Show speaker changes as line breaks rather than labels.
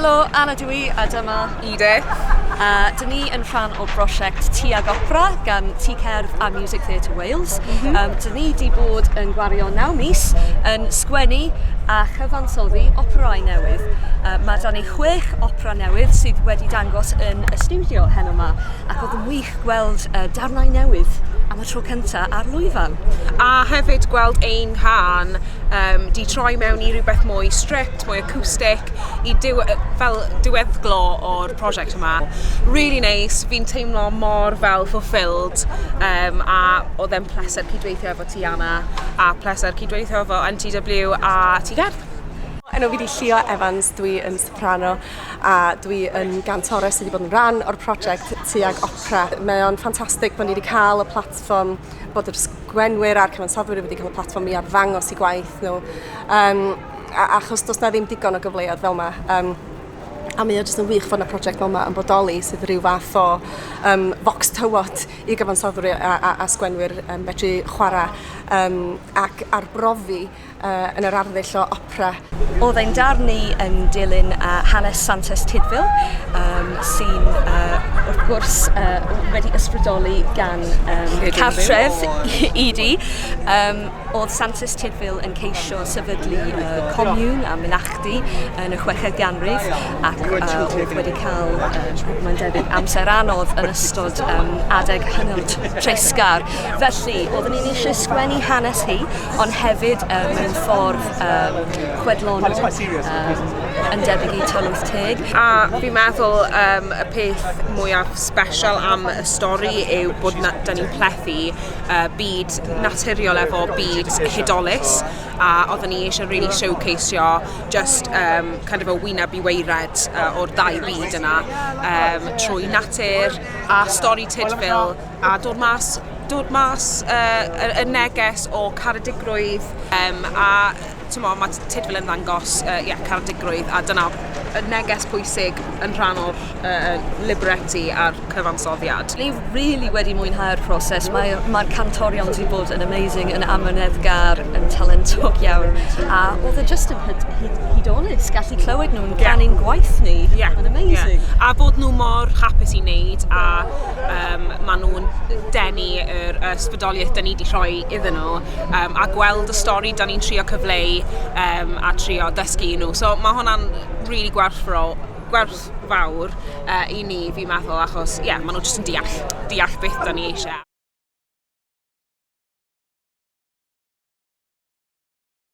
Helo, Anna dwi a dyma
Ide.
Dyn ni yn rhan o brosiect Tuag Opera gan Tŷ Cerdd a Music Theatre Wales. Dyn ni wedi bod yn gwario 9 mis yn sgwennu a chyfansoddi operau newydd. Mae da ni 6 opera newydd sydd wedi dangos yn y studio heno yma, ac oedd yn wych gweld darnau newydd am y tro cyntaf ar lwyfan.
A hefyd gweld ein can di troi mewn i rhywbeth mwy strict, mwy acoustic, fel diweddglo o'r prosiect yma. Really nice, fi'n teimlo mor fel fulfilled, a oedd e'n pleser cydweithio efo Tiana, a pleser cydweithio efo NTW a Tŷ Cerdd.
Enw fi di Llio Evans, dwi yn soprano a dwi yn gantores sydd wedi bod yn rhan o'r prosiect Tuag Opera. Mae o'n ffantastig bod ni wedi cael y platfform, bod yr sgwenwyr a'r cyfansoddwyr wedi cael y platfform i arddangos i gwaith nhw. Achos does na ddim digon o gyfleoedd fel yma. A mae o jyst yn wych fod yna prosiect fel yma yn bodoli sydd rhyw fath o fox tywod i gyfansoddwyr a sgwenwyr medru chwarae ac arbrofi yn yr arddull o opera.
Oedd ein darn ni yn dilyn hanes Santes Tydfil, sy'n wrth gwrs wedi ysbrydoli gan cartref Idi. Oedd Santes Tydfil yn ceisio sefydlu comiwn a mynachdy yn y 16eg ganrif, ac oedd wedi cael, mae'n debyg, amser anodd yn ystod adeg hynod treisgar. Felly, oedden ni'n eisiau sgwennu hanes hi, ond hefyd mewn ffordd chwedlonol yn debyg i Tylwyth Teg.
A fi'n meddwl y peth mwyaf special am y stori yw bod da ni'n plethu byd naturiol efo byd hudolus, a oedden ni eisiau really showcaseio just kind of a wyneb i weired o'r ddau byd yna trwy natur a stori Tydfil, a dod mas y neges o caredigrwydd, a mae Tydfil yn ddangos caredigrwydd, a dyna y neges pwysig yn rhan o'r libretti a'r cyfansoddiad.
Ni really wedi mwynhau'r proses. Mae'r cantorion wedi bod yn amazing, yn amyneddgar, yn talentog iawn, a oedd e just yn hudolus, gallu clywed nhw'n ganu'n gwaith ni. Yn amazing.
A bod nhw mor hapus i wneud, a maen nhw'n denu yr ysbrydoliaeth da ni wedi rhoi iddyn nhw, a gweld y stori da ni'n trio cyfleu a trio dysgu nhw. So mae hwnna'n really gwerth fawr i ni, fi'n meddwl, achos maen nhw jyst yn deall beth da ni eisiau.